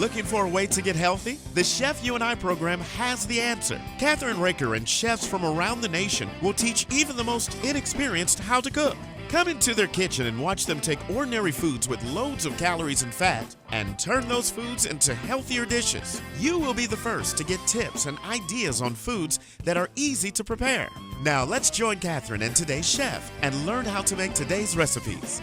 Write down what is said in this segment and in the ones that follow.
Looking for a way to get healthy? The Chef You and I program has the answer. Kathryn Raaker and chefs from around the nation will teach even the most inexperienced how to cook. Come into their kitchen and watch them take ordinary foods with loads of calories and fat and turn those foods into healthier dishes. You will be the first to get tips and ideas on foods that are easy to prepare. Now let's join Kathryn and today's chef and learn how to make today's recipes.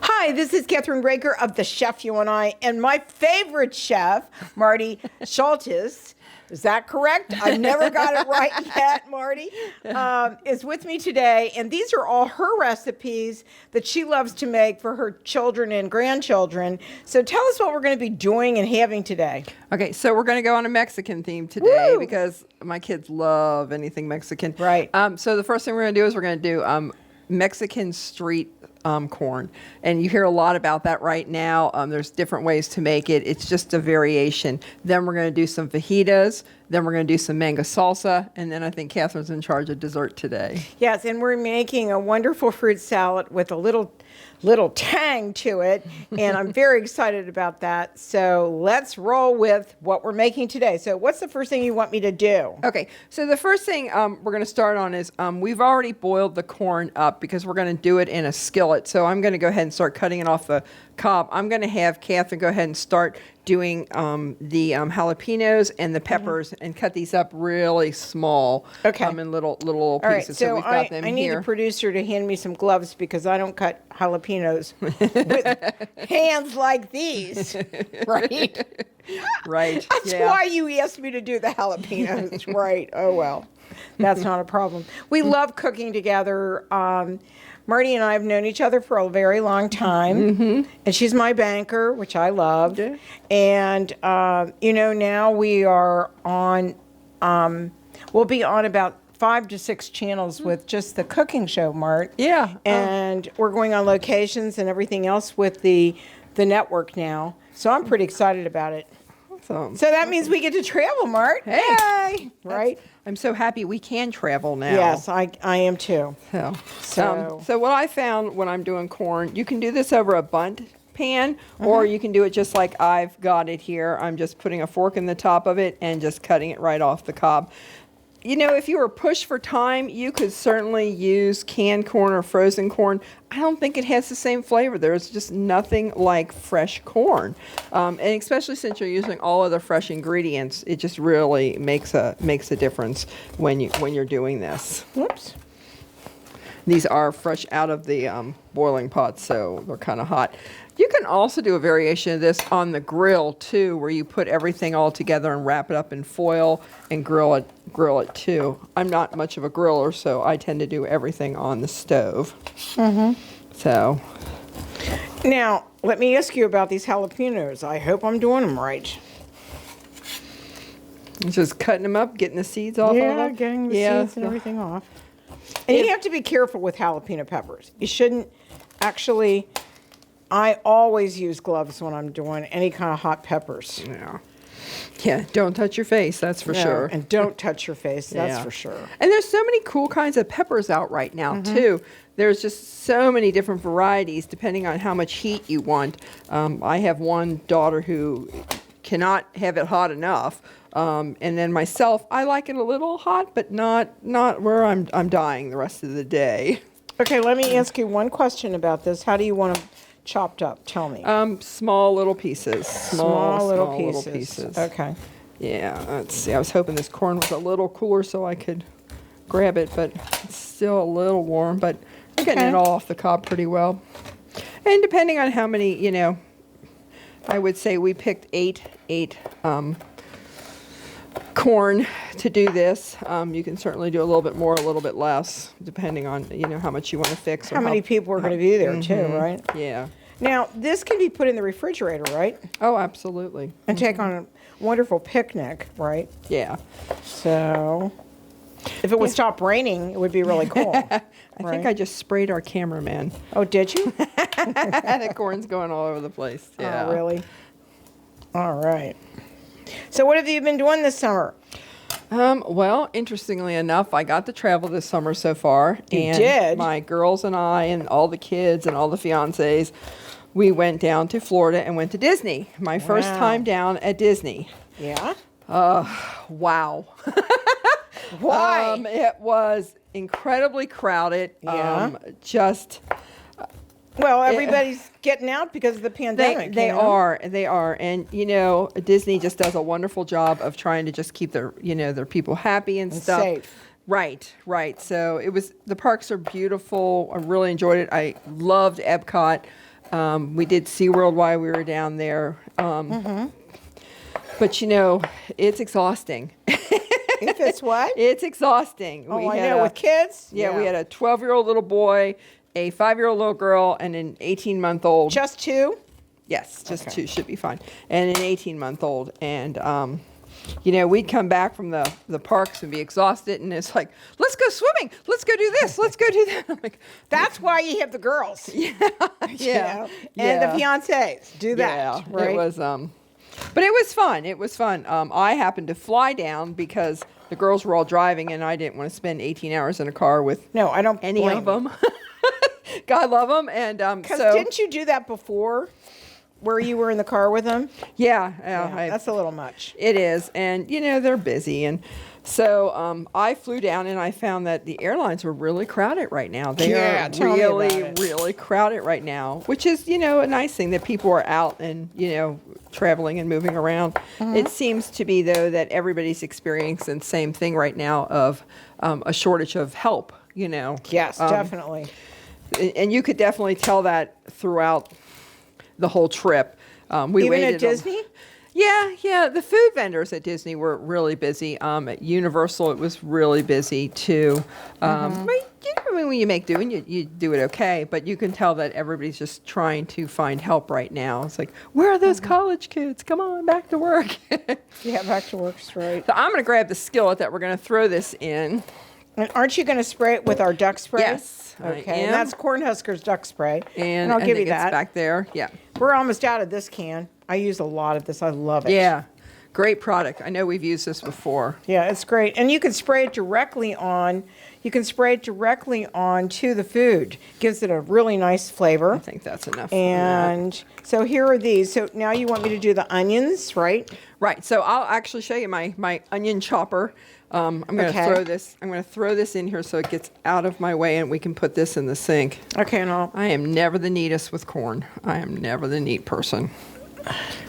Hi, this is Kathryn Raaker of The Chef You and I, and my favorite chef, Marty Schultes, is that correct? I've never got it right yet, Marty, is with me today, and these are all her recipes that she loves to make for her children and grandchildren. So tell us what we're going to be doing and having today. Okay, so we're going to go on a Mexican theme today. Woo! Because my kids love anything Mexican. Right. So the first thing we're going to do is we're going to do Mexican street corn. And you hear a lot about that right now. There's different ways to make it. It's just a variation. Then we're going to do some fajitas. Then we're going to do some mango salsa. And then I think Kathryn's in charge of dessert today. Yes, and we're making a wonderful fruit salad with a little tang to it, and I'm very excited about that. So let's roll with what we're making today. So what's the first thing you want me to do? Okay, so the first thing we're going to start on is we've already boiled the corn up because we're going to do it in a skillet. So I'm going to go ahead and start cutting it off the cob. I'm going to have Kathryn go ahead and start doing the jalapenos and the peppers and cut these up really small. Okay. In little pieces. All right, so we've got them I need here. the producer to hand me some gloves because I don't cut jalapenos with hands like these, right? Right. That's why you asked me to do the jalapenos, right? Oh, well, that's not a problem. We love cooking together. Marty and I have known each other for a very long time, and she's my banker, which I love. Yeah. And, now we are on, we'll be on about 5 to 6 channels with just the cooking show, Mart. Yeah. And we're going on locations and everything else with the network now. So I'm pretty excited about it. Awesome. So that means we get to travel, Mart. Hey! Right? I'm so happy we can travel now. Yes, I am too. So what I found when I'm doing corn, you can do this over a bundt pan, or you can do it just like I've got it here. I'm just putting a fork in the top of it and just cutting it right off the cob. You know, if you were pushed for time, you could certainly use canned corn or frozen corn. I don't think it has the same flavor. There's just nothing like fresh corn. And especially since you're using all of the fresh ingredients, it just really makes a difference when you're doing this. Whoops. These are fresh out of the boiling pot, so they're kind of hot. You can also do a variation of this on the grill too, where you put everything all together and wrap it up in foil and grill it too. I'm not much of a griller, so I tend to do everything on the stove. So Now, let me ask you about these jalapenos. I hope I'm doing them right. just cutting them up, getting the seeds off of them. Getting the seeds and everything off. And you have to be careful with jalapeno peppers. You shouldn't actually... I always use gloves when I'm doing any kind of hot peppers. Yeah, don't touch your face, that's for sure. And don't touch your face, that's for sure. And there's so many cool kinds of peppers out right now, too. There's just so many different varieties depending on how much heat you want. I have one daughter who cannot have it hot enough. And then myself, I like it a little hot, but not where I'm dying the rest of the day. Okay, let me ask you one question about this. How do you want them chopped up? Tell me. Small little pieces. Small little pieces. Okay. Yeah, let's see. I was hoping this corn was a little cooler so I could grab it, but it's still a little warm, but I'm getting it all off the cob pretty well. And depending on how many, I would say we picked eight corn to do this. You can certainly do a little bit more, a little bit less, depending on, how much you want to fix. How many people are going to be there too, right? Yeah. Now, this can be put in the refrigerator, right? Oh, absolutely. And take on a wonderful picnic, right? Yeah. So, if it would stop raining, it would be really cool. I think I just sprayed our cameraman. Oh, did you? The corn's going all over the place. Yeah. Oh, really? All right. So what have you been doing this summer? Well, interestingly enough, I got to travel this summer so far. You did? My girls and I and all the kids and all the fiancés, we went down to Florida and went to Disney. My first time down at Disney. Yeah? Wow. Why? It was incredibly crowded. Yeah. Well, everybody's getting out because of the pandemic. They are. And, Disney just does a wonderful job of trying to just keep their people happy and stuff. Safe. Right. So the parks are beautiful. I really enjoyed it. I loved Epcot. We did SeaWorld while we were down there. But, it's exhausting. If it's what? It's exhausting. Oh, I know. With kids? Yeah, we had a 12-year-old little boy, a 5-year-old little girl, and an 18-month-old. Just two? Yes, just two should be fine. And an 18-month-old. And, we'd come back from the parks and be exhausted, and it's like, let's go swimming. Let's go do this. Let's go do that. I'm like, that's why you have the girls. Yeah. And the fiancés do that. Yeah, right? It was, but it was fun. It was fun. I happened to fly down because the girls were all driving, and I didn't want to spend 18 hours in a car with I don't any blame of them. God love them. And because didn't you do that before, where you were in the car with them? Yeah, that's a little much. It is, and they're busy, and so I flew down, and I found that the airlines were really crowded right now. They are really crowded right now, which is a nice thing that people are out and traveling and moving around. Mm-hmm. It seems to be though that everybody's experiencing the same thing right now of a shortage of help. Yes, definitely. And you could definitely tell that throughout the whole trip. We Even waited at Disney? Yeah. The food vendors at Disney were really busy. At Universal, it was really busy too. When you make do, and you do it okay, but you can tell that everybody's just trying to find help right now. It's like, where are those college kids? Come on, back to work. Yeah, back to work's right. So I'm going to grab the skillet that we're going to throw this in. And aren't you going to spray it with our duck spray? Yes. Okay, I am. and that's Cornhuskers duck spray. And I'll give you it's that. back there. Yeah. We're almost out of this can. I use a lot of this. I love it. Yeah. Great product. I know we've used this before. Yeah, it's great. And you can spray it directly on. You can spray it directly onto the food. Gives it a really nice flavor. I think that's enough. And so here are these. So now you want me to do the onions, right? Right. So I'll actually show you my onion chopper. I'm going to throw this. I'm going to throw this in here so it gets out of my way, and we can put this in the sink. Okay, and I am never the neatest with corn. I am never the neat person.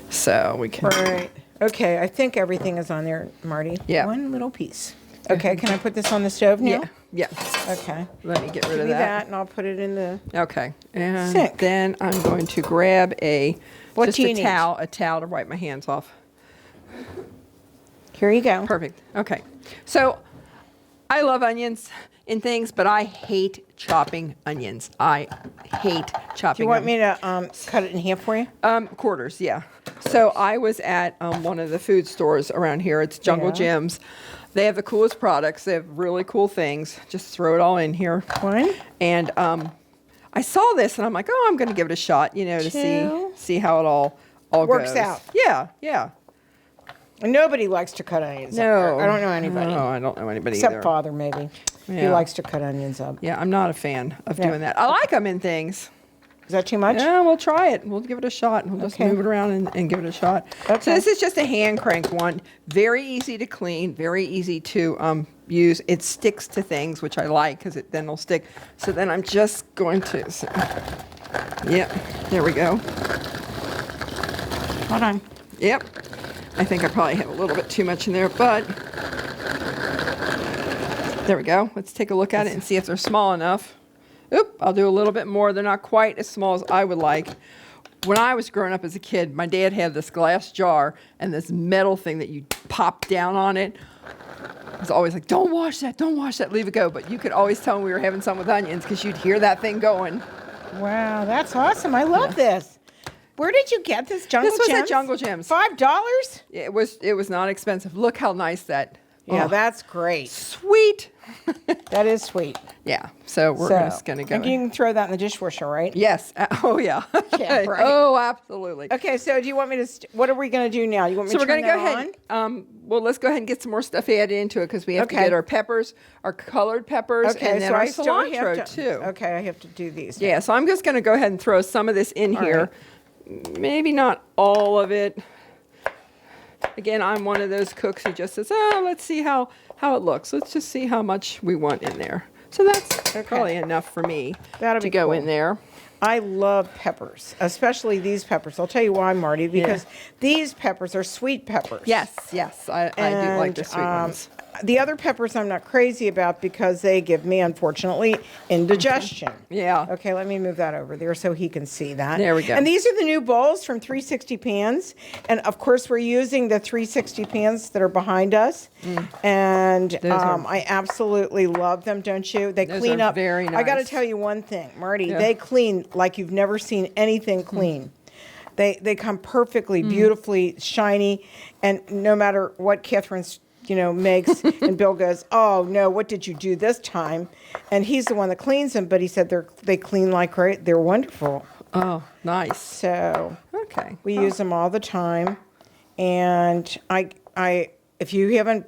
So we can. Right. Okay, I think everything is on there, Marty. Yeah. One little piece. Okay, can I put this on the stove now? Yeah. Okay. Let me get rid Give of me that. and I'll put it in the Okay. And sink. then I'm going to grab a need? towel to wipe my hands off. Here you go. Perfect. Okay. So I love onions and things, but I hate chopping onions. I hate chopping. Do you want me to cut it in half for you? Quarters, yeah. So I was at one of the food stores around here. It's Jungle Jim's. They have the coolest products. They have really cool things. Just throw it all in here. One. And I saw this, and I'm like, I'm going to give it a shot, to see how it all works goes. out. Yeah. And nobody likes to cut onions. No. I don't know anybody. No, I don't know anybody Except either. Father, maybe. He Yeah. likes to cut onions up. Yeah, I'm not a fan of doing that. I like them in things. Is that too much? Yeah, we'll try it. We'll give it a shot. We'll just Okay. move it around and give it a shot. Okay. So this is just a hand crank one. Very easy to clean. Very easy to use. It sticks to things, which I like because then it'll stick. So then I'm just going to. Yep. There we go. Hold on. Yep. I think I probably have a little bit too much in there, but there we go. Let's take a look at it and see if they're small enough. Oop, I'll do a little bit more. They're not quite as small as I would like. When I was growing up as a kid, my dad had this glass jar and this metal thing that you pop down on it. I was always like, don't wash that, leave it go. But you could always tell when we were having some with onions because you'd hear that thing going. Wow, that's awesome. I love this. Where did you get this? Jungle This was Jim's? at Jungle Jim's. $5? It was not expensive. Look how nice that Yeah, Oh, that's great. sweet. That is sweet. Yeah. So we're just going to go. And you can throw that in the dishwasher, right? Yes. Oh, yeah. Yeah, right. Oh, absolutely. Okay, so do you want me to, what are we going to do now? You want me So to we're going turn to go that ahead. on? Well, let's go ahead and get some more stuff added into it because we have to Okay. get our peppers, our colored peppers, Okay, and then so our I still cilantro have to, too. Okay, I have to do these. Yeah, so I'm just going to go ahead and throw some of this in here. Maybe not all of it. Again, I'm one of those cooks who just says, oh, let's see how it looks. Let's just see how much we want in there. So that's probably enough for me That'll to be go cool. in there. I love peppers, especially these peppers. I'll tell you why, Marty, because these peppers are sweet peppers. Yes, I do like the sweet ones. The other peppers I'm not crazy about because they give me, unfortunately, indigestion. Yeah. Okay, let me move that over there so he can see that. There we go. And these are the new bowls from 360 Pans. And, of course, we're using the 360 pans that are behind us. And I absolutely love them, don't you? They Those clean are up. very I got to nice. tell you one thing, Marty. Yeah. They clean like you've never seen anything clean. They come perfectly, beautifully shiny. And no matter what Kathryn's makes, and Bill goes, oh no, what did you do this time? And he's the one that cleans them, but he said they clean like great. They're wonderful. Oh, nice. So Okay. we use them all the time. And I if you haven't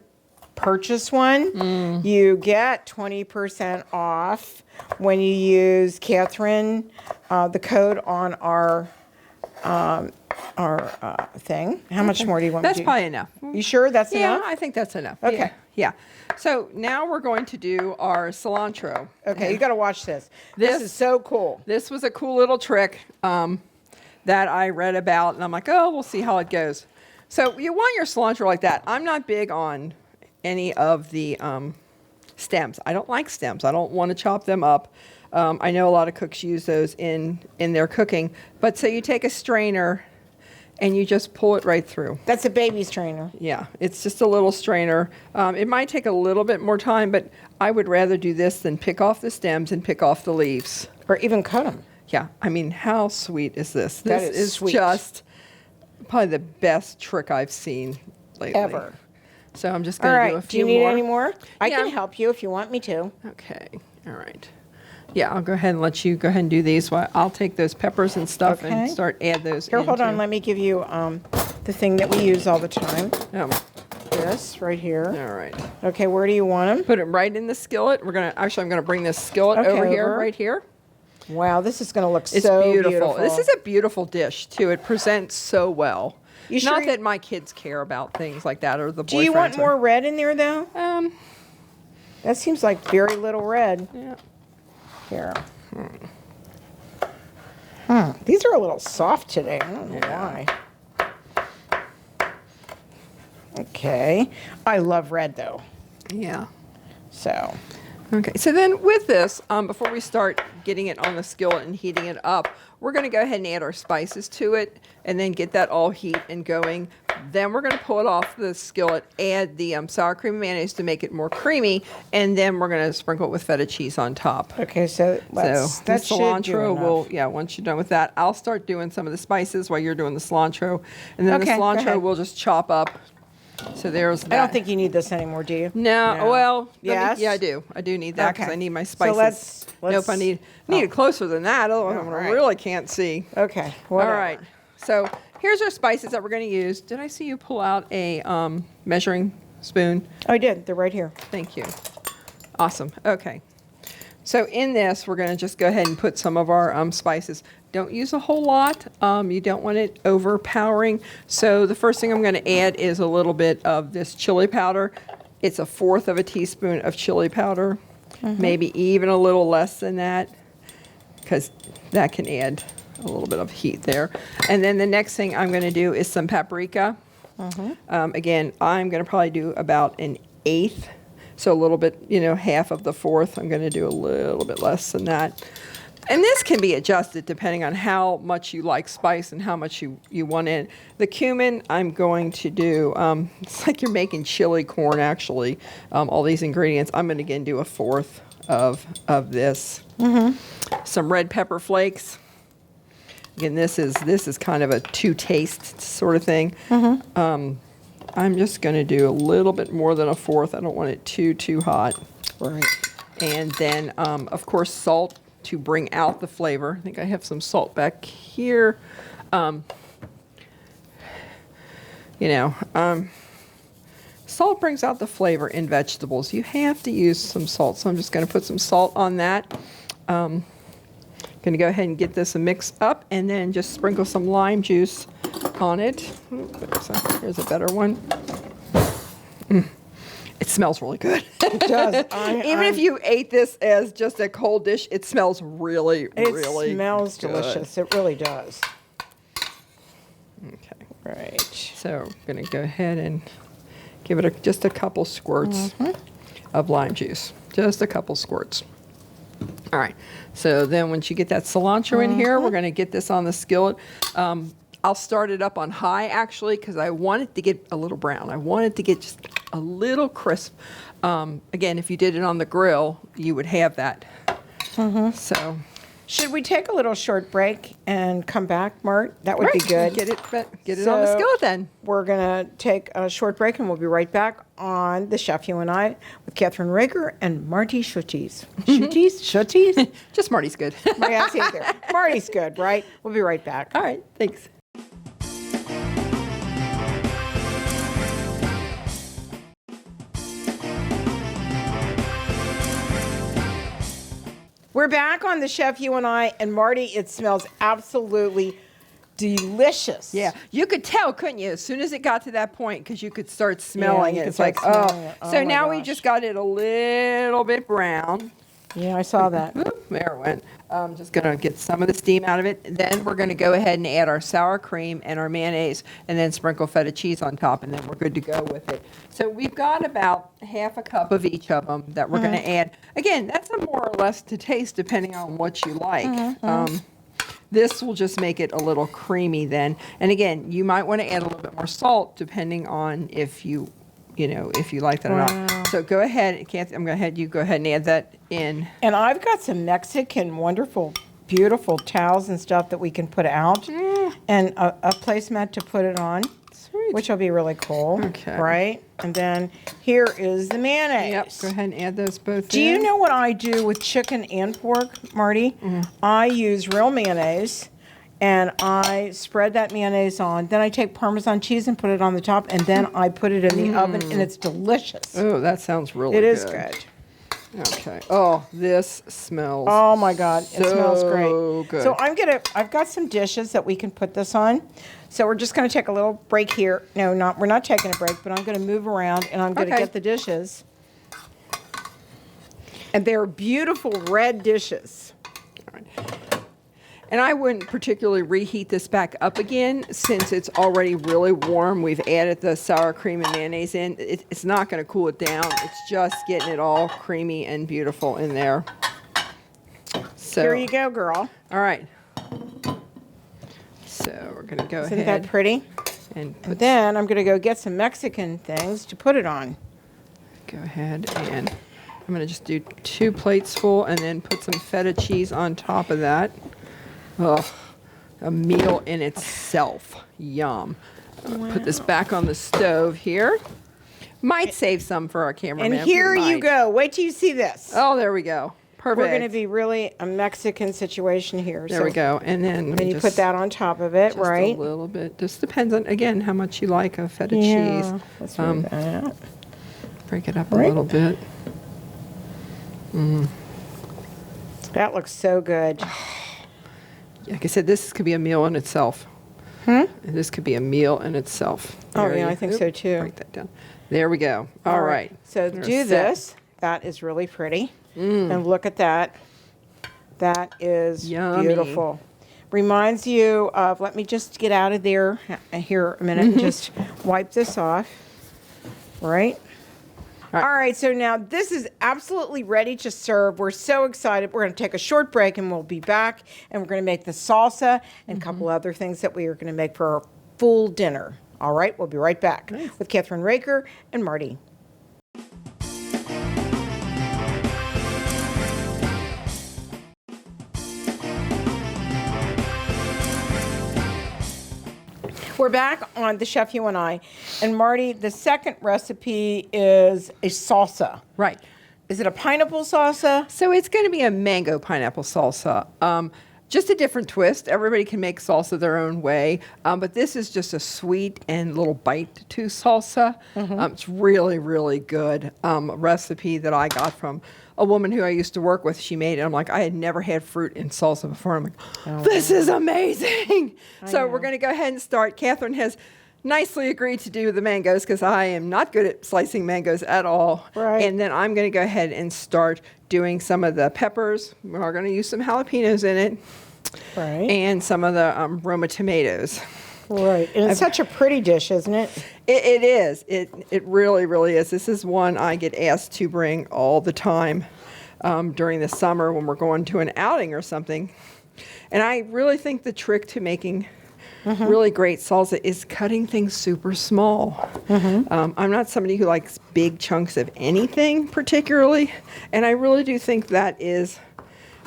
purchased one, you get 20% off when you use Kathryn, the code on our thing. How much more do you want me That's to do? probably enough. You sure that's Yeah, enough? I think that's enough. Okay. Yeah. So now we're going to do our cilantro. Okay, you got to watch this. This- This is so cool. This was a cool little trick that I read about, and I'm like, oh, we'll see how it goes. So you want your cilantro like that. I'm not big on any of the stems. I don't like stems. I don't want to chop them up. I know a lot of cooks use those in their cooking. But so you take a strainer and you just pull it right through. That's a baby strainer. Yeah, it's just a little strainer. It might take a little bit more time, but I would rather do this than pick off the stems and pick off the leaves. Or even cut them. Yeah, I mean, how sweet is this? That This is sweet. just probably the best trick I've seen lately. Ever. So I'm just All going to do a right. Do few you need more. any more? I Yeah. can help you if you want me to. Okay, all right. Yeah, I'll go ahead and let you go ahead and do these. While I'll take those peppers and stuff Okay. and start add those Here, hold on. into- Let me give you the thing that we use all the time. Oh, This right here. all right. Okay, where do you want them? Put it right in the skillet. I'm going to bring this skillet Okay, over here, over. right here. Wow, this is going to look It's so beautiful. This is a beautiful dish too. It presents so well. You sure Not you- that my kids care about things like that or the boyfriends. Do you want or- more red in there, though? That seems like very little red. Yeah. Here. These are a little soft today. I don't know why. Okay. I love red, though. Yeah. So, Okay. So then with this, before we start getting it on the skillet and heating it up, we're going to go ahead and add our spices to it and then get that all heat and going. Then we're going to pull it off the skillet, add the sour cream and mayonnaise to make it more creamy, and then we're going to sprinkle it with feta cheese on top. okay, so let's, So that the should do cilantro enough. will, yeah, once you're done with that, I'll start doing some of the spices while you're doing the cilantro. And then Okay, the go cilantro ahead. we'll just chop up. So there's that. I don't think you need this anymore, do you? No, well, let me- Yes? yeah, I do. I do need that because Okay. I need my So spices. let's- nope, I need it closer than that. Otherwise, I right. really can't see. Okay, All whatever. right. So here's our spices that we're going to use. Did I see you pull out a measuring spoon? Oh, I did. They're right here. Thank you. Awesome. Okay. So in this, we're going to just go ahead and put some of our spices. Don't use a whole lot. You don't want it overpowering. So the first thing I'm going to add is a little bit of this chili powder. It's 1/4 of a teaspoon of chili powder, maybe even a little less than that, because that can add a little bit of heat there. And then the next thing I'm going to do is some paprika. Again, I'm going to probably do about 1/8. So a little bit, half of the 1/4. I'm going to do a little bit less than that. And this can be adjusted depending on how much you like spice and how much you want in. The cumin, I'm going to do, it's like you're making chili corn, actually. All these ingredients, I'm going to again do 1/4 of this. Some red pepper flakes. Again, this is kind of a to taste sort of thing. I'm just going to do a little bit more than a fourth. I don't want it too hot. Right. And then, of course, salt to bring out the flavor. I think I have some salt back here. Salt brings out the flavor in vegetables. You have to use some salt. So I'm just going to put some salt on that. Going to go ahead and get this mixed up and then just sprinkle some lime juice on it. Here's a better one. It smells really good. It does. Even if you ate this as just a cold dish, it smells really good. It smells delicious. It really does. Okay. Right. So I'm going to go ahead and give it just a couple squirts of lime juice. Just a couple squirts. All right. So then once you get that cilantro in here, we're going to get this on the skillet. I'll start it up on high, actually, because I want it to get a little brown. I want it to get just a little crisp. Again, if you did it on the grill, you would have that. So, should we take a little short break and come back, Mart? That would be good. Get it on the skillet then. We're going to take a short break, and we'll be right back on The Chef You and I with Kathryn Raaker and Marty Schultes. Schultes? Just Marty's good. Yeah, I see it there. Marty's good, right? We'll be right back. All right, thanks. We're back on The Chef You and I, and Marty, it smells absolutely delicious. Yeah, you could tell, couldn't you, as soon as it got to that point, because you could start smelling you it. could It's start like, smelling oh. it. Oh So my now we gosh. just got it a little bit brown. Yeah, I saw that. There it went. I'm just going to get some of the steam out of it. Then we're going to go ahead and add our sour cream and our mayonnaise and then sprinkle feta cheese on top, and then we're good to go with it. So we've got about half a cup of each of them that we're going to add. Again, that's a more or less to taste depending on what you like. This will just make it a little creamy then. And again, you might want to add a little bit more salt depending on if you like that or not. So go ahead, Kathy, I'm going to have you go ahead and add that in. And I've got some Mexican wonderful, beautiful towels and stuff that we can put out, and a placemat to put it on, which will be really cool. Okay. Right? And then here is the mayonnaise. Yep, go ahead and add those both Do you know what I do with chicken and pork, Marty? I use real mayonnaise, and I spread that mayonnaise on. Then I take Parmesan cheese and put it on the top, and then I put it in the oven, and it's delicious. Oh, that sounds really good. It is good. Okay. Oh, this smells. Oh my God, it smells great. Good. So I've got some dishes that we can put this on. So we're just going to take a little break here. No, we're not taking a break, but I'm going to move around and I'm going to get the dishes. And they're beautiful red dishes. All right. And I wouldn't particularly reheat this back up again since it's already really warm. We've added the sour cream and mayonnaise in. It's not going to cool it down. It's just getting it all creamy and beautiful in there. So Here you go, girl. All right. So we're going to go Isn't ahead. that pretty? And And then I'm going to go get some Mexican things to put it on. go ahead and I'm going to just do 2 plates full and then put some feta cheese on top of that. Oh, a meal in itself. Yum. Put this back on the stove here. Might save some for our cameraman. And here you Might. go. Wait till you see this. Oh, there we go. Perfect. We're going to be really a Mexican situation here. There we go. And then Then you put that on top of it, just right? a little bit. Just depends on, again, how much you like of feta Yeah, cheese. that's right. That. Break it up Right. a little bit. That looks so good. Like I said, this could be a meal in itself. This could be a meal in itself. Oh, There yeah, you- I think so, too. Break that down. There we go. All right. So They're do set. this. That is really pretty. And look at that. That is Yummy. beautiful. Reminds you of, let me just get out of there here a minute and just wipe this off. Right? All right. All right, so now this is absolutely ready to serve. We're so excited. We're going to take a short break and we'll be back. And we're going to make the salsa and a couple other things that we are going to make for our full dinner. All right, we'll be right back with Kathryn Raaker and Marty. We're back on The Chef You and I. And Marty, the second recipe is a salsa. Right. Is it a pineapple salsa? So it's going to be a mango pineapple salsa. Just a different twist. Everybody can make salsa their own way, but this is just a sweet and little bite to salsa. It's really, really good recipe that I got from a woman who I used to work with. She made it. I'm like, I had never had fruit in salsa before. I'm like, this is amazing. So we're going to go ahead and start. Kathryn has nicely agreed to do the mangoes because I am not good at slicing mangoes at all. Right. And then I'm going to go ahead and start doing some of the peppers. We're going to use some jalapenos in it. Right. And some of the Roma tomatoes. Right. And it's such a pretty dish, isn't it? It is. It really, really is. This is one I get asked to bring all the time during the summer when we're going to an outing or something. And I really think the trick to making really great salsa is cutting things super small. I'm not somebody who likes big chunks of anything particularly, and I really do think that is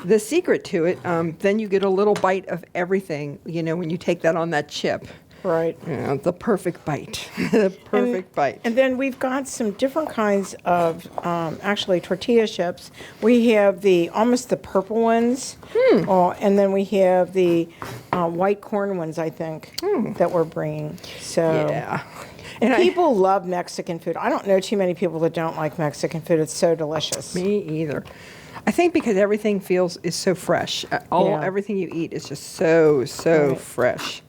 the secret to it. Then you get a little bite of everything, when you take that on that chip. Right. The perfect bite. The perfect bite. And then we've got some different kinds of, actually, tortilla chips. We have almost the purple ones. And then we have the white corn ones, I think, that we're bringing. So, Yeah. And people love Mexican food. I don't know too many people that don't like Mexican food. It's so delicious. Me either. I think because everything is so fresh. Everything you eat is just so fresh.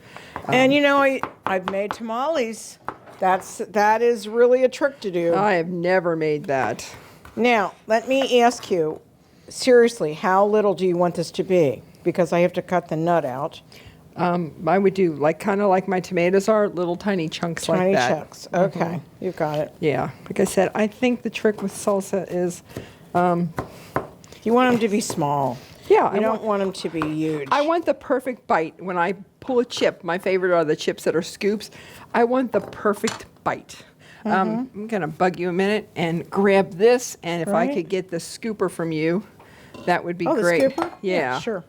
And I've made tamales. That is really a trick to do. I have never made that. Now, let me ask you, seriously, how little do you want this to be? Because I have to cut the nut out. I would do kind of like my tomatoes are, little tiny chunks like that. Tiny chunks. Okay, you got it. Yeah. Like I said, I think the trick with salsa is You want them to be small. Yeah, You don't want them to be huge. I want the perfect bite. When I pull a chip, my favorite are the chips that are scoops. I want the perfect bite. I'm going to bug you a minute and grab this, and if I could get the scooper from you, that would be great. The scooper? Yeah. Sure.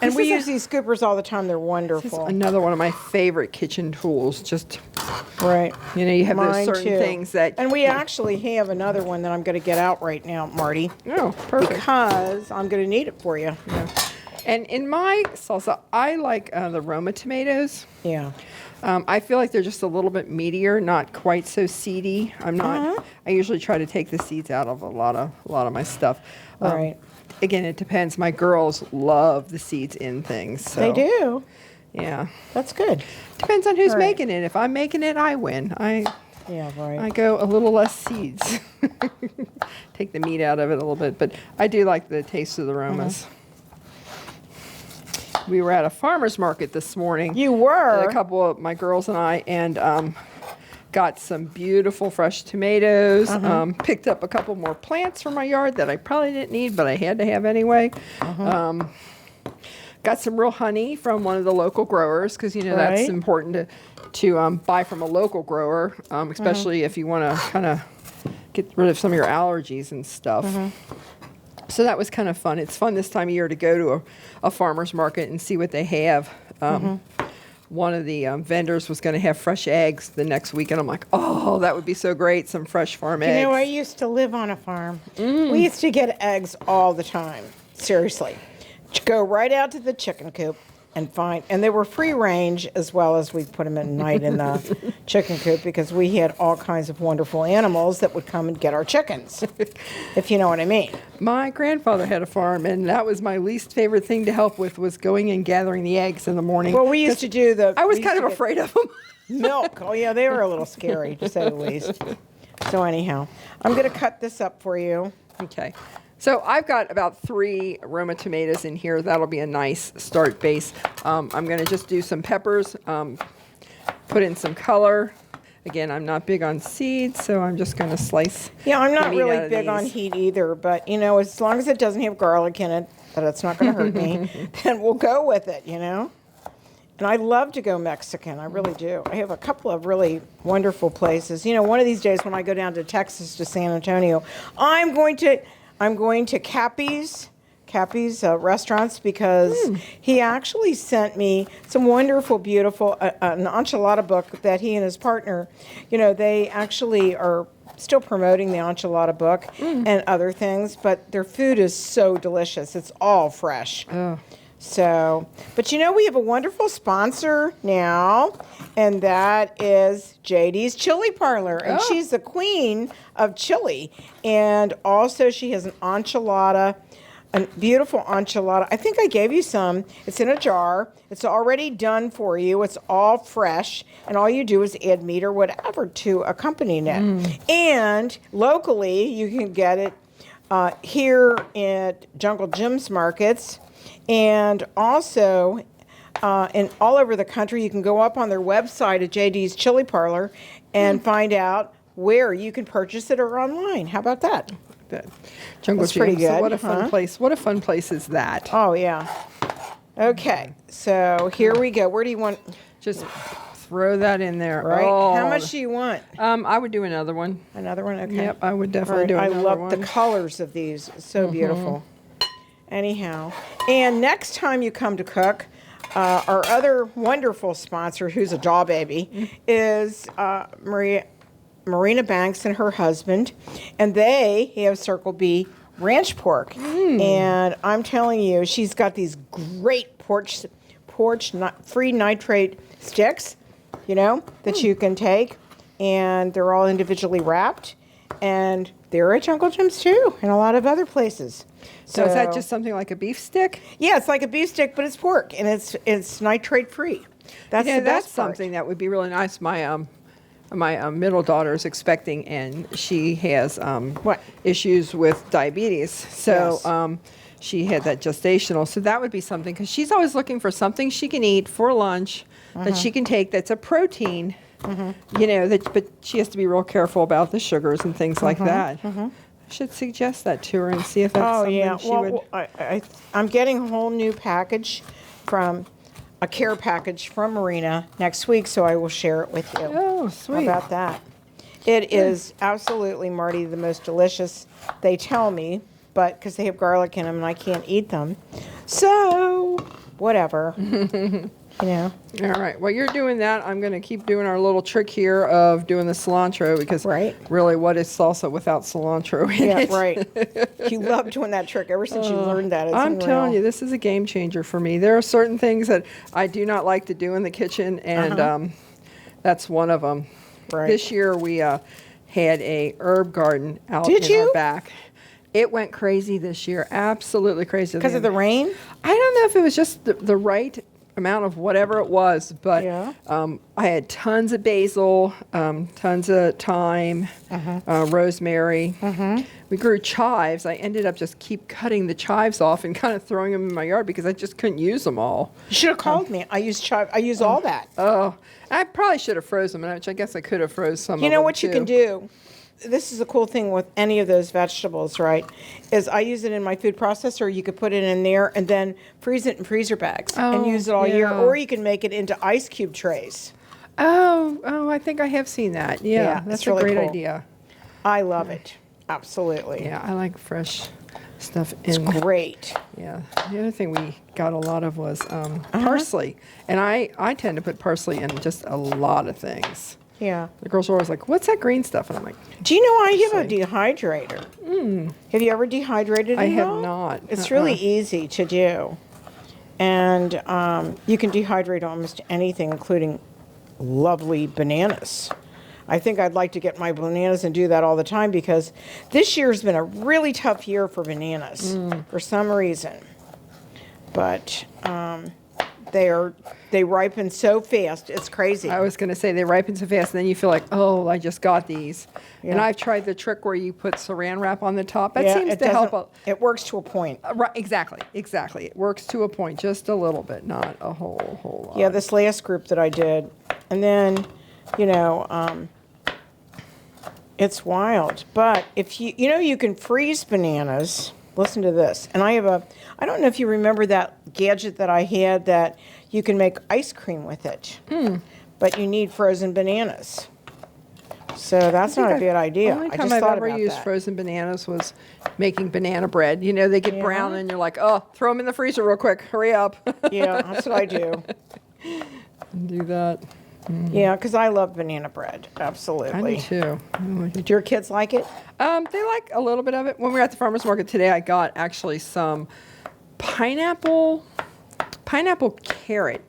And we use these scoopers all the time. They're This is wonderful. another one of my favorite kitchen tools. Just, Right. you have those Mine certain too. things that... And we actually have another one that I'm going to get out right now, Marty. Oh, perfect. Because I'm going to need it for you. Yeah. And in my salsa, I like the Roma tomatoes. Yeah. I feel like they're just a little bit meatier, not quite so seedy. I'm not. I usually try to take the seeds out of a lot of my stuff. Right. Again, it depends. My girls love the seeds in things. So, They do. Yeah. That's good. Depends on who's Right. making it. If I'm making it, I win. Yeah, right. I go a little less seeds. Take the meat out of it a little bit, but I do like the taste of the aromas. We were at a farmer's market this morning. You were? A couple of my girls and I, and got some beautiful fresh tomatoes. Picked up a couple more plants from my yard that I probably didn't need, but I had to have anyway. Got some real honey from one of the local growers because that's Right. important to buy from a local grower, especially if you want to kind of get rid of some of your allergies and stuff. So that was kind of fun. It's fun this time of year to go to a farmer's market and see what they have. One of the vendors was going to have fresh eggs the next week, and I'm like, oh, that would be so great, some fresh farm eggs. I used to live on a farm. We used to get eggs all the time. Seriously. Go right out to the chicken coop and they were free range as well as we put them at night in the chicken coop because we had all kinds of wonderful animals that would come and get our chickens, if you know what I mean. My grandfather had a farm, and that was my least favorite thing to help with was going and gathering the eggs in the morning. Well, we used to do I was kind of afraid of them. milk. Oh, yeah, they were a little scary, to say the least. So anyhow, I'm going to cut this up for you. Okay. So I've got about 3 Roma tomatoes in here. That'll be a nice start base. I'm going to just do some peppers, put in some color. Again, I'm not big on seeds, so I'm just going to slice. Yeah, I'm the not meat really out of big on these. heat either, but, as long as it doesn't have garlic in it, that it's not going to hurt me, then we'll go with it, And I love to go Mexican. I really do. I have a couple of really wonderful places. One of these days when I go down to Texas to San Antonio, I'm going to Cappy's Cappy's restaurants because he actually sent me some wonderful, beautiful, an enchilada book that he and his partner, they actually are still promoting the enchilada book and other things, but their food is so delicious. It's all fresh. Oh. So, but we have a wonderful sponsor now, and that is JD's Chili Parlor, and she's the queen of chili. And also she has an enchilada, a beautiful enchilada. I think I gave you some. It's in a jar. It's already done for you. It's all fresh, and all you do is add meat or whatever to accompany it. And locally, you can get it here at Jungle Jim's markets. And also, in all over the country, you can go up on their website at JD's Chili Parlor and find out where you can purchase it or online. How about that? Jungle That's pretty Jim. good, So what a fun place! What a fun place is that? Oh yeah. Okay, so here we go. Where do you want? Just throw that in there. Right. Oh, How much do you want? I would do another one. Another one. Okay. Yep, I would All definitely right, do I another love one. the colors of these. It's so beautiful. Anyhow, and next time you come to cook, our other wonderful sponsor, who's a doll baby, is Marina Banks and her husband, and they have Circle B ranch pork. And I'm telling you, she's got these great free nitrate sticks, that you can take, and they're all individually wrapped, and they're at Jungle Jim's too, and a lot of other places. So is that just something like a beef stick? Yeah, it's like a beef stick, but it's pork, and it's nitrate free. That's the that's best part. something that would be really nice. My middle daughter is expecting, and she has issues with diabetes. So Yes. she had that gestational. So that would be something, because she's always looking for something she can eat for lunch that she can take that's a protein. But she has to be real careful about the sugars and things like that. I should suggest that to her and see if that's something she would. I'm getting a whole new package a care package from Marina next week, so I will share it with you. Oh, sweet. How about that? It is absolutely, Marty, the most delicious, they tell me, but because they have garlic in them and I can't eat them. So, whatever. All right. While you're doing that, I'm going to keep doing our little trick here of doing the cilantro, because really, what is salsa without cilantro in it? Yeah, right. You love doing that trick ever since you learned that. It's I'm unreal. telling you, this is a game changer for me. There are certain things that I do not like to do in the kitchen, and that's one of them. Right. This year, we had a herb garden out Did in you? our back. It went crazy this year, absolutely crazy. Because of the rain? I don't know if it was just the right amount of whatever it was, but I had tons of basil, tons of thyme, rosemary. We grew chives. I ended up just keep cutting the chives off and kind of throwing them in my yard because I just couldn't use them all. You should have called me. I use chive. I use all that. Oh, I probably should have frozen them, which I guess I could have froze some of them. You know what you too. can do? This is the cool thing with any of those vegetables, right? Is I use it in my food processor. You could put it in there and then freeze it in freezer bags and use it all year. Or you can make it into ice cube trays. Oh, I think I have seen that. Yeah, that's it's really a great cool. idea. I love it. Absolutely. Yeah, I like fresh stuff It's great. Yeah. The other thing we got a lot of was parsley. And I tend to put parsley in just a lot of things. Yeah. The girls are always like, what's that green stuff? And I'm like, do you know I have a dehydrator? Have you ever dehydrated it? I have not. It's really easy to do. And you can dehydrate almost anything, including lovely bananas. I think I'd like to get my bananas and do that all the time because this year's been a really tough year for bananas for some reason. But they ripen so fast. It's crazy. I was going to say they ripen so fast, and then you feel like, oh, I just got these. Yeah. And I've tried the trick where you put saran wrap on the top. That seems to help. It works to a point. Right, exactly. It works to a point, just a little bit, not a whole lot. Yeah, this last group that I did. And then, it's wild. But if you can freeze bananas. Listen to this. And I don't know if you remember that gadget that I had that you can make ice cream with it. But you need frozen bananas. So that's not a bad idea. The only I time just I've thought ever about used that. frozen bananas was making banana bread. You know, they get brown and you're like, oh, throw them in the freezer real quick. Hurry up. Yeah, that's what I do. Do that. Yeah, because I love banana bread. Absolutely. I do too. Do your kids like it? They like a little bit of it. When we were at the farmer's market today, I got actually some pineapple carrot,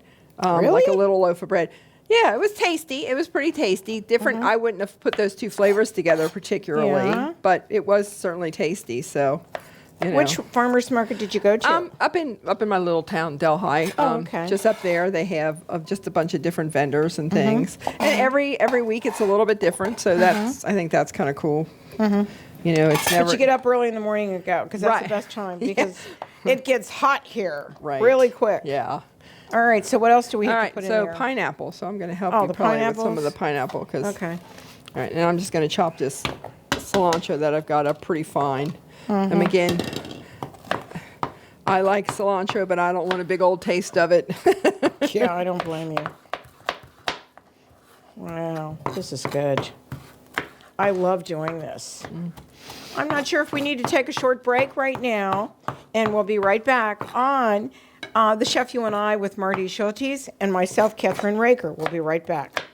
Really? like a little loaf of bread. Yeah, it was tasty. It was pretty tasty. Different. I wouldn't have put those two flavors together particularly, Yeah. but it was certainly tasty. So, you know. Which farmer's market did you go to? Up in my little town, Delhi. Okay. Just up there, they have just a bunch of different vendors and things. And every week it's a little bit different. So I think that's kind of cool. You know, it's never. But you get up early in the morning and go because that's Right. the best time because it gets hot here Right. really quick. Yeah. All right. So what else do we All have right. to put in So there? pineapple. So I'm going to help Oh, you the probably with some of the pineapples? pineapple because. Okay. All right, and I'm just going to chop this cilantro that I've got up pretty fine. And again, I like cilantro, but I don't want a big old taste of it. Yeah, I don't blame you. Wow, this is good. I love doing this. I'm not sure if we need to take a short break right now, and we'll be right back on The Chef You and I with Marty Schultes and myself, Kathryn Raaker. We'll be right back.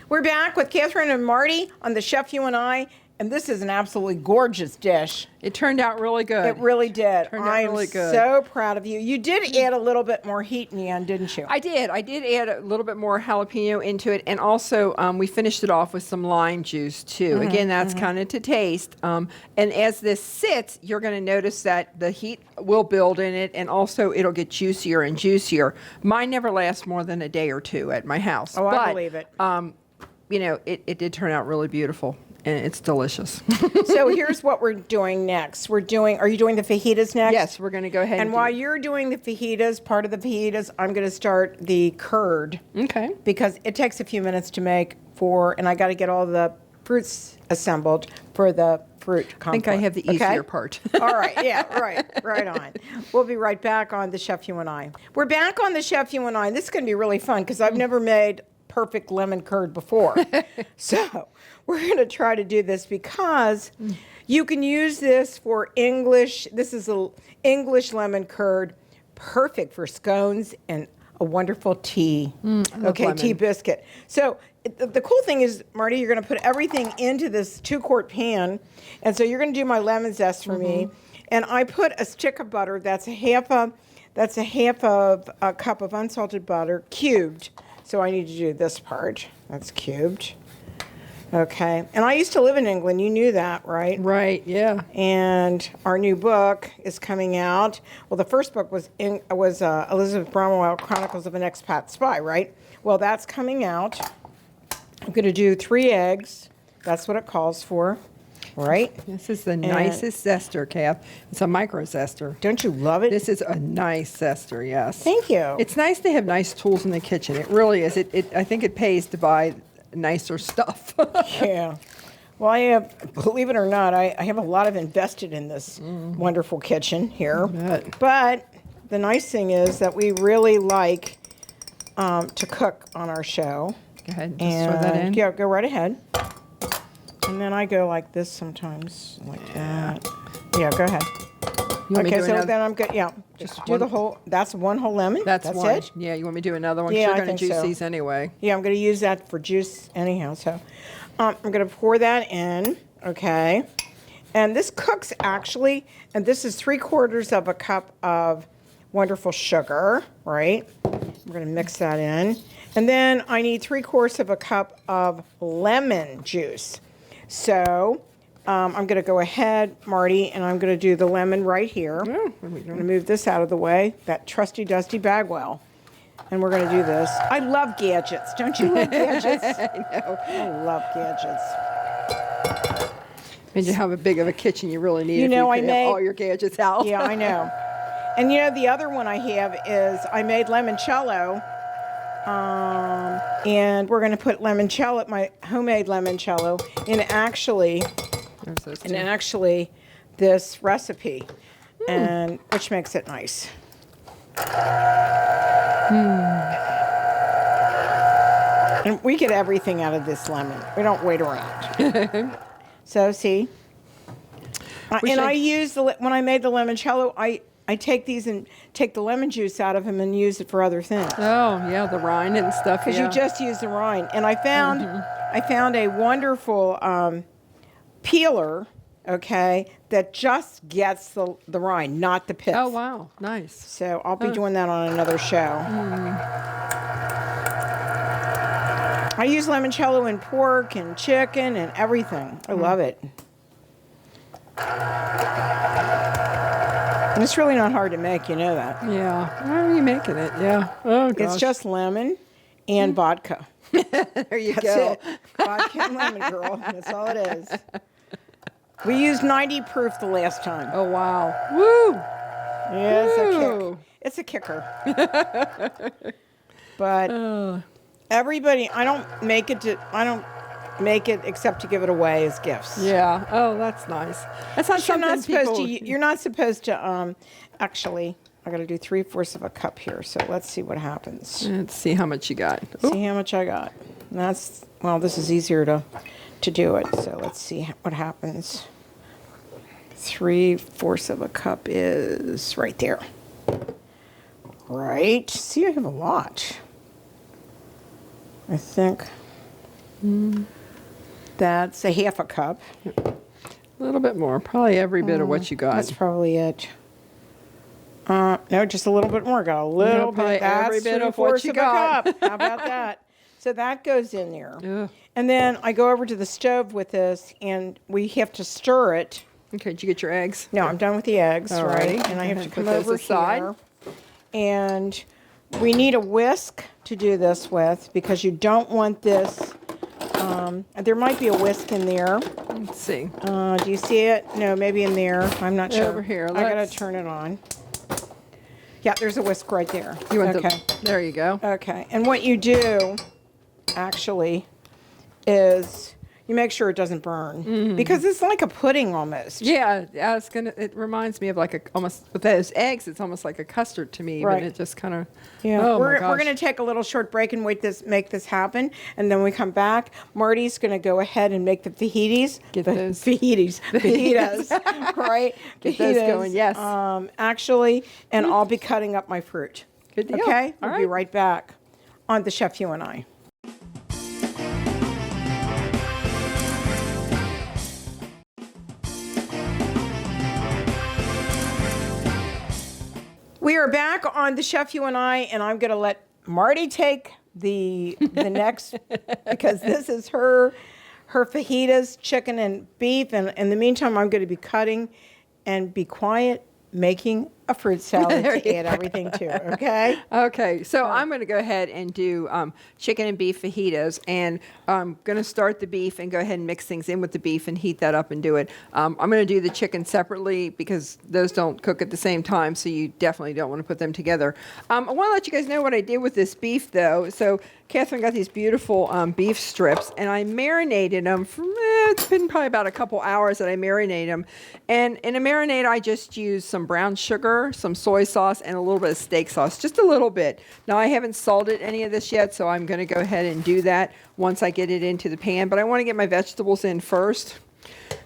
We're back with Kathryn and Marty on The Chef You and I, and this is an absolutely gorgeous dish. It turned out really good. It really did. Turned out I am really good. so proud of you. You did add a little bit more heat in the end, didn't you? I did add a little bit more jalapeno into it, and also we finished it off with some lime juice too. Again, that's kind of to taste. And as this sits, you're going to notice that the heat will build in it, and also it'll get juicier and juicier. Mine never lasts more than a day or two at my house. Oh, I but, believe it. You know, it did turn out really beautiful, and it's delicious. So here's what we're doing next. Are you doing the fajitas next? Yes, we're going to go ahead And while you're doing the fajitas, part of the fajitas, I'm going to start the curd. Okay. Because it takes a few minutes to make and I got to get all the fruits assembled for the fruit compote. I think I have the easier part. All right, yeah, right on. We'll be right back on The Chef You and I. We're back on The Chef You and I, and this is going to be really fun because I've never made perfect lemon curd before. So we're going to try to do this because you can use this for English. This is an English lemon curd, perfect for scones and a wonderful tea. Okay, lemon. tea biscuit. So the cool thing is, Marty, you're going to put everything into this 2-quart pan. And so you're going to do my lemon zest for me. And I put a stick of butter. That's a half of a cup of unsalted butter, cubed. So I need to do this part. That's cubed. Okay. And I used to live in England. You knew that, right? Right, yeah. And our new book is coming out. Well, the first book was Elizabeth Bromwell, Chronicles of an Expat Spy, right? Well, that's coming out. I'm going to do 3 eggs. That's what it calls for, right? This is the nicest zester, Kath. It's a micro zester. Don't you love it? This is a nice zester, yes. Thank you. It's nice to have nice tools in the kitchen. It really is. I think it pays to buy nicer stuff. Yeah. Well, I have, believe it or not, I have a lot of invested in this wonderful kitchen here. Bet. But the nice thing is that we really like to cook on our show. Go ahead and just throw that in. Yeah, go right ahead. And then I go like this sometimes, like that. Yeah, go ahead. You want me to Okay, do so another- then I'm good. Yeah, just do the whole. That's one whole lemon. That's one. it. Yeah, you want me to do another one? 'Cause Yeah, you're I going to think juice so. these anyway. Yeah, I'm going to use that for juice anyhow. So I'm going to pour that in. Okay, and this cooks actually, and this is 3/4 of a cup of wonderful sugar. Right. We're going to mix that in, and then I need 3/4 of a cup of lemon juice. So I'm going to go ahead, Marty, and I'm going to do the lemon right here. I'm going to move this out of the way, that trusty, dusty Bagwell. And we're going to do this. I love gadgets. Don't you love gadgets? I know. I love gadgets. Imagine how big of a kitchen you really need You if know, you I could made- have all your gadgets out. Yeah, I know. And you know, the other one I have is I made limoncello. And we're going to put limoncello, my homemade limoncello, in actually this recipe, and which makes it nice. And we get everything out of this lemon. We don't wait around. So see, I use when I made the limoncello, I take these and take the lemon juice out of them and use it for other things. Oh yeah, the rind and stuff. Because you just use the rind. And I found a wonderful peeler, okay, that just gets the rind, not the pith. Oh wow, nice. So I'll be doing that on another show. I use limoncello in pork and chicken and everything. I love it. And it's really not hard to make, you know that. Yeah. How are you making it? Yeah. Oh gosh. It's just lemon and vodka. There you That's go. it. Vodka and lemon, girl. That's all it is. We used 90 proof the last time. Oh wow. Woo! Yeah, it's a Woo. kick. It's a kicker. But everybody, I don't make it except to give it away as gifts. Yeah. Oh, that's nice. That's not something You're not supposed to. Actually, I got to do 3/4 of a cup here. So let's see what happens. Let's see how much you got. See how much I got. And this is easier to do it. So let's see what happens. 3/4 of a cup is right there. Right. See, I have a lot. I think that's a half a cup. A little bit more. Probably every bit of what you got. That's probably it. No, just a little bit more. Got a little probably bit. That's every bit of what 3/4 you of got. a cup. How about that? So that goes in there. Ugh. And then I go over to the stove with this, and we have to stir it. Okay, did you get your eggs? No, I'm done with the eggs, All right? right. And I have to Put come those over aside. here. And we need a whisk to do this with because you don't want this. There might be a whisk in there. Let's see. Do you see it? No, maybe in there. I'm not sure. Over here. I gotta Let's- turn it on. Yeah, there's a whisk right there. You want okay. There you go. Okay. And what you do, actually, is you make sure it doesn't burn because it's like a pudding almost. Yeah, I was gonna. It reminds me of like almost with those eggs. It's almost like a custard to me. Right. But it just kind of. Yeah. Oh we're my gosh. going to take a little short break and make this happen, and then we come back. Marty's going to go ahead and make the fajitas. Get those. Fajitas, right? Get those going, yes. Actually, and I'll be cutting up my fruit. Good deal. Okay. All We'll be right. right back on the Chef You and I. We are back on the Chef You and I'm going to let Marty take the next because this is her fajitas, chicken and beef, and in the meantime, I'm going to be cutting and be quiet, making a fruit salad to add everything to. Okay. Okay, so I'm going to go ahead and do chicken and beef fajitas, and I'm going to start the beef and go ahead and mix things in with the beef and heat that up and do it. I'm going to do the chicken separately because those don't cook at the same time, so you definitely don't want to put them together. I want to let you guys know what I did with this beef, though. So Kathryn got these beautiful beef strips, and I marinated them for, it's been probably about a couple hours that I marinate them. And in a marinade, I just use some brown sugar, some soy sauce, and a little bit of steak sauce, just a little bit. Now, I haven't salted any of this yet, so I'm going to go ahead and do that once I get it into the pan, but I want to get my vegetables in first.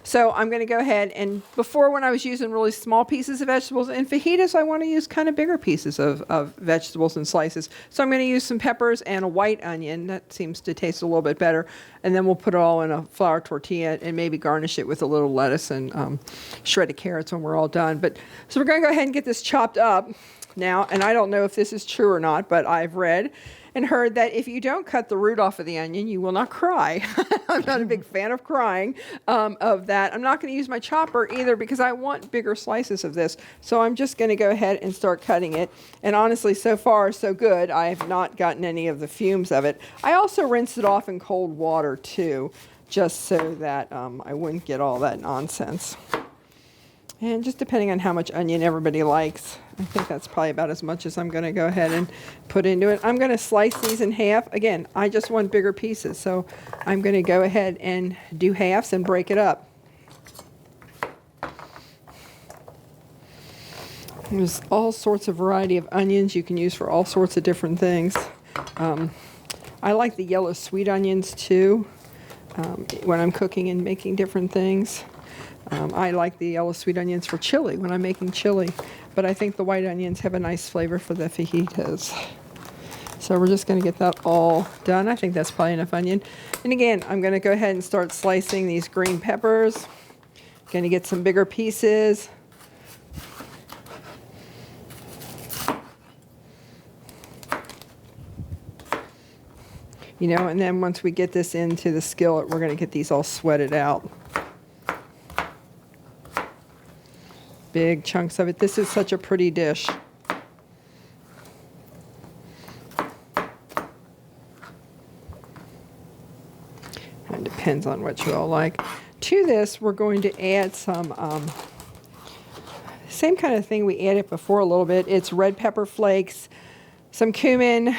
So I'm going to go ahead and before when I was using really small pieces of vegetables in fajitas, I want to use kind of bigger pieces of vegetables and slices. So I'm going to use some peppers and a white onion. That seems to taste a little bit better. And then we'll put it all in a flour tortilla and maybe garnish it with a little lettuce and shredded carrots when we're all done. So we're going to go ahead and get this chopped up now. And I don't know if this is true or not, but I've read and heard that if you don't cut the root off of the onion, you will not cry. I'm not a big fan of crying of that. I'm not going to use my chopper either because I want bigger slices of this. So I'm just going to go ahead and start cutting it. And honestly, so far, so good. I have not gotten any of the fumes of it. I also rinsed it off in cold water too, just so that I wouldn't get all that nonsense. And just depending on how much onion everybody likes, I think that's probably about as much as I'm going to go ahead and put into it. I'm going to slice these in half. Again, I just want bigger pieces, so I'm going to go ahead and do halves and break it up. There's all sorts of variety of onions you can use for all sorts of different things. I like the yellow sweet onions too when I'm cooking and making different things. I like the yellow sweet onions for chili when I'm making chili, but I think the white onions have a nice flavor for the fajitas. So we're just going to get that all done. I think that's probably enough onion. And again, I'm going to go ahead and start slicing these green peppers. Going to get some bigger pieces. You know, and then once we get this into the skillet, we're going to get these all sweated out. Big chunks of it. This is such a pretty dish. It depends on what you all like. To this, we're going to add some, same kind of thing we added before a little bit. It's red pepper flakes, some cumin,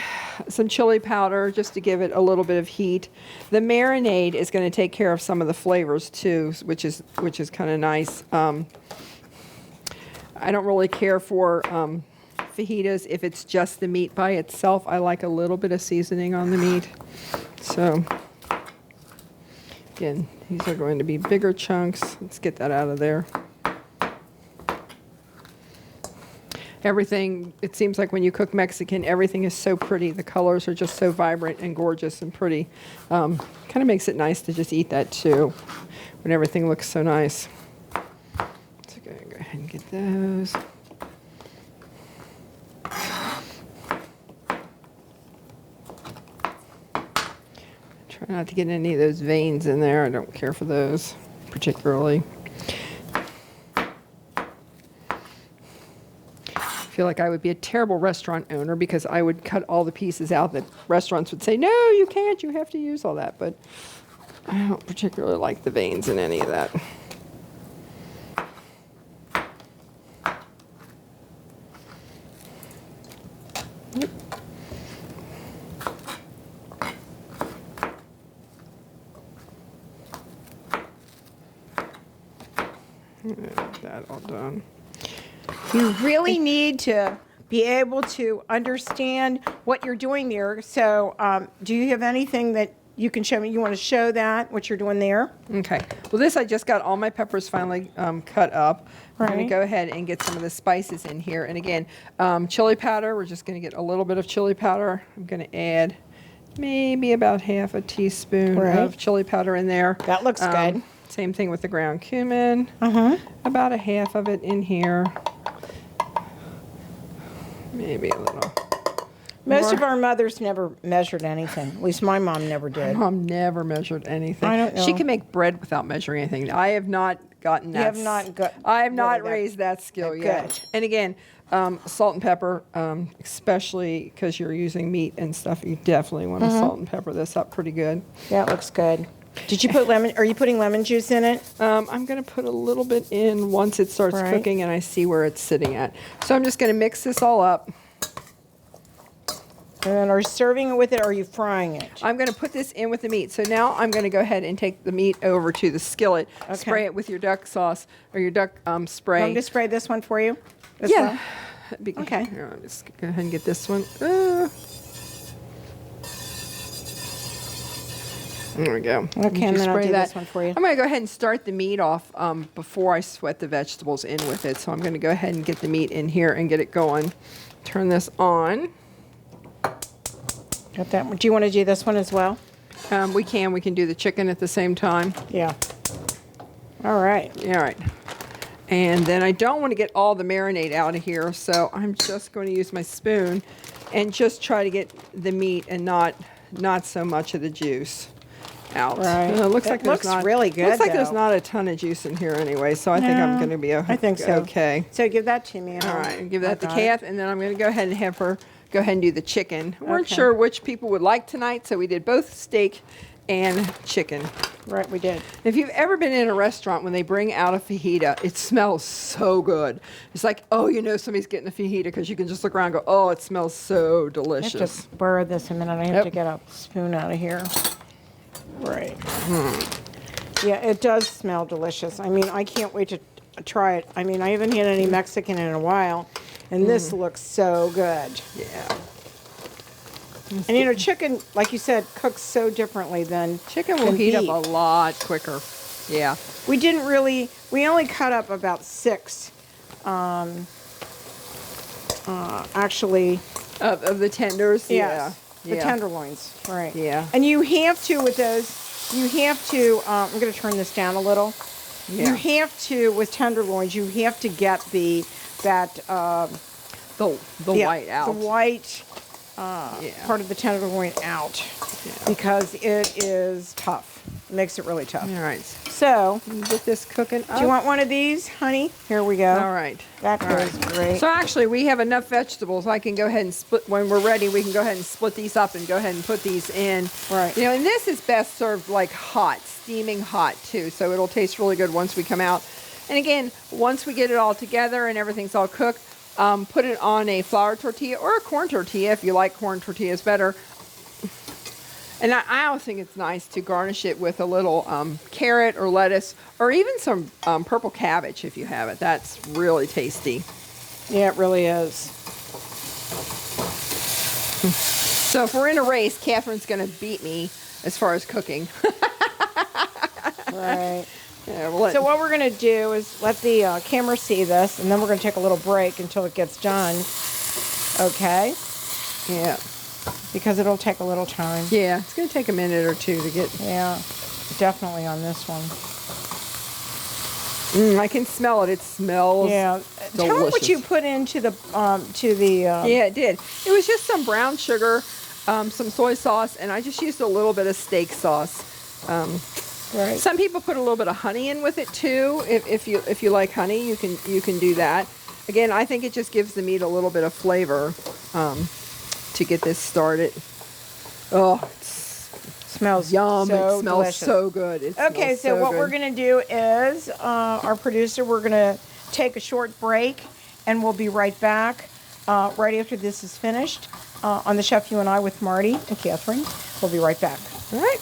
some chili powder, just to give it a little bit of heat. The marinade is going to take care of some of the flavors too, which is kind of nice. I don't really care for fajitas if it's just the meat by itself. I like a little bit of seasoning on the meat. So again, these are going to be bigger chunks. Let's get that out of there. Everything, it seems like when you cook Mexican, everything is so pretty. The colors are just so vibrant and gorgeous and pretty. Kind of makes it nice to just eat that too, when everything looks so nice. So go ahead and get those. Try not to get any of those veins in there. I don't care for those particularly. I feel like I would be a terrible restaurant owner because I would cut all the pieces out that restaurants would say, no, you can't, you have to use all that. But I don't particularly like the veins in any of that. Yep. That all done. You really need to be able to understand what you're doing there. So do you have anything that you can show me? You want to show that, what you're doing there? Okay. Well, this, I just got all my peppers finally cut up. I'm going Right. to go ahead and get some of the spices in here. And again, chili powder. We're just going to get a little bit of chili powder. I'm going to add maybe about half a teaspoon of chili powder in there. That looks good. Same thing with the ground cumin. About a half of it in here. Maybe a little. Most of our mothers never measured anything. At least my mom never did. Mom never measured anything. I don't know. She can make bread without measuring anything. I have not gotten that. You have not got. I have not really raised that skill Good. yet. And again, salt and pepper, especially because you're using meat and stuff, you definitely want to salt and pepper this up pretty good. Yeah, it looks good. Did you put lemon? Are you putting lemon juice in it? I'm going to put a little bit in once it starts cooking and I see where it's sitting at. So I'm just going to mix this all up. And then are you serving it with it or are you frying it? I'm going to put this in with the meat. So now I'm going to go ahead and take the meat over to the skillet, spray it with your duck sauce or your duck spray. Want me to spray this one for you? As Yeah. well? Okay. Here, I'll just go ahead and get this one. There we go. Okay, and then I'll do this one for you. I'm going to go ahead and start the meat off before I sweat the vegetables in with it. So I'm going to go ahead and get the meat in here and get it going. Turn this on. Got that one. Do you want to do this one as well? We can do the chicken at the same time. Yeah. All right. All right. And then I don't want to get all the marinade out of here, so I'm just going to use my spoon and just try to get the meat and not so much of the juice out. Right. It looks It like there's looks not, really good, Looks like there's though. not a ton of juice in here anyway, so I think I'm going to be I think so. okay. So give that to me. and All I'll- right, give that to I got it. Kath, and then I'm going to go ahead and have her go ahead and do the chicken. We weren't Okay. sure which people would like tonight, so we did both steak and chicken. Right, we did. If you've ever been in a restaurant when they bring out a fajita, it smells so good. It's like, oh, you know somebody's getting a fajita because you can just look around and go, oh, it smells so I have delicious. to borrow this a minute. I have Yep. to get a spoon out of here. Right. Yeah, it does smell delicious. I mean, I can't wait to try it. I mean, I haven't had any Mexican in a while, and this looks so good. Yeah. And you know, chicken, like you said, cooks so differently than Chicken will than heat up beef. a lot quicker. Yeah. We only cut up about 6, actually. Of the tenders? Yes, Yeah. the tenderloins, right. Yeah. And you have to, with those, you have to, I'm going to turn this down a little. Yeah. You have to, with tenderloins, you have to get the white out. The white part of the tenderloin out because it is tough. It makes it really tough. All right. So, Get this cooking up. do you want one of these, honey? Here we go. All right. That goes great. So actually, we have enough vegetables. I can go ahead and split, when we're ready, we can go ahead and split these up and go ahead and put these in. Right. You know, and this is best served like hot, steaming hot too. So it'll taste really good once we come out. And again, once we get it all together and everything's all cooked, put it on a flour tortilla or a corn tortilla if you like corn tortillas better. And I also think it's nice to garnish it with a little carrot or lettuce or even some purple cabbage if you have it. That's really tasty. Yeah, it really is. So if we're in a race, Kathryn's going to beat me as far as cooking. Right. Yeah, we'll let- So what we're going to do is let the camera see this, and then we're going to take a little break until it gets done. Okay? yeah. Because it'll take a little time. Yeah, it's going to take a minute or two to get... Yeah, definitely on this one. I can smell it. It smells Yeah. Tell me what delicious. you put into the Yeah, it did. It was just some brown sugar, some soy sauce, and I just used a little bit of steak sauce. right. Some people put a little bit of honey in with it too. If you like honey, you can do that. Again, I think it just gives the meat a little bit of flavor to get this started. Oh, it Smells yum! so It smells delicious. so good. It Okay, smells so what good. we're going to do is, our producer, we're going to take a short break, and we'll be right back right after this is finished on the Chef You and I with Marty and Kathryn. We'll be right back. All right.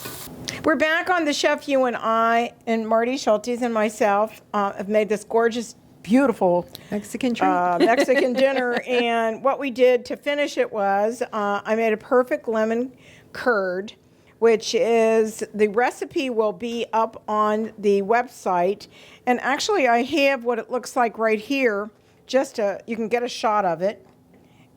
We're back on the Chef You and I, and Marty Schultes and myself have made this gorgeous, beautiful Mexican treat. Mexican dinner. And what we did to finish it was I made a perfect lemon curd, which is, the recipe will be up on the website. And actually I have what it looks like right here, you can get a shot of it.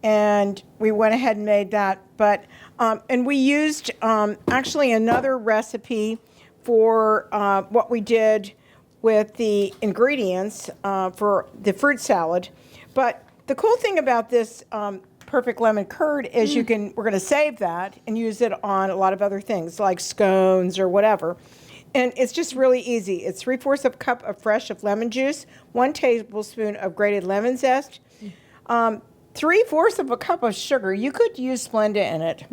And we went ahead and made that. But, and we used actually another recipe for what we did with the ingredients for the fruit salad. But the cool thing about this perfect lemon curd is we're going to save that and use it on a lot of other things like scones or whatever. And it's just really easy. It's 3/4 of a cup of fresh lemon juice, 1 tablespoon of grated lemon zest, 3/4 of a cup of sugar. You could use Splenda in it.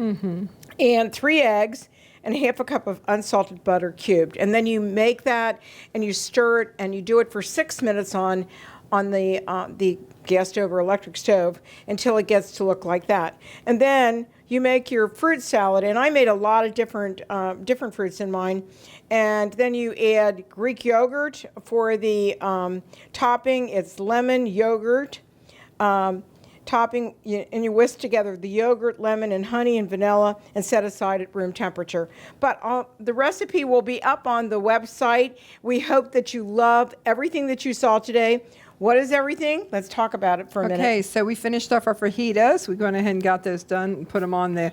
And 3 eggs and 1/2 cup of unsalted butter cubed. And then you make that and you stir it and you do it for 6 minutes on the gas stove or electric stove until it gets to look like that. And then you make your fruit salad, and I made a lot of different fruits in mine. And then you add Greek yogurt for the topping. It's lemon yogurt topping, and you whisk together the yogurt, lemon, and honey and vanilla and set aside at room temperature. But the recipe will be up on the website. We hope that you love everything that you saw today. What is everything? Let's talk about it for a minute. Okay, so we finished off our fajitas. We went ahead and got those done and put them on the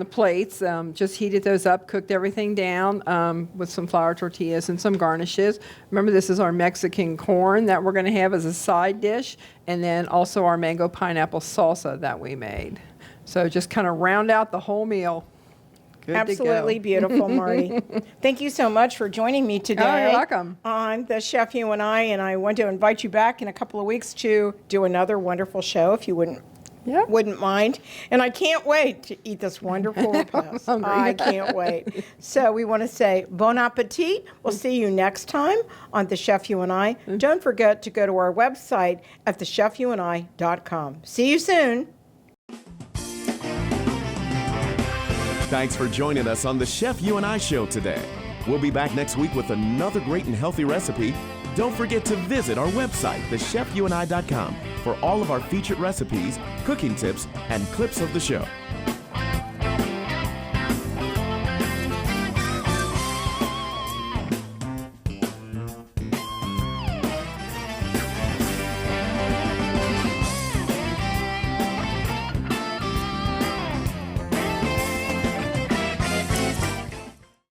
plates. Just heated those up, cooked everything down with some flour tortillas and some garnishes. Remember, this is our Mexican corn that we're going to have as a side dish, and then also our mango pineapple salsa that we made. So just kind of round out the whole meal. Good Absolutely to go. beautiful, Marty. Thank you so much for joining me today. Oh, you're welcome. On the Chef You and I want to invite you back in a couple of weeks to do another wonderful show, if you wouldn't mind. And I can't wait to eat this wonderful repast. I can't wait. So we want to say bon appetit. We'll see you next time on the Chef You and I. Don't forget to go to our website at thechefyouandI.com. See you soon. Thanks for joining us on the Chef You and I show today. We'll be back next week with another great and healthy recipe Don't forget to visit our website, thechefyouandi.com, for all of our featured recipes, cooking tips, and clips of the show.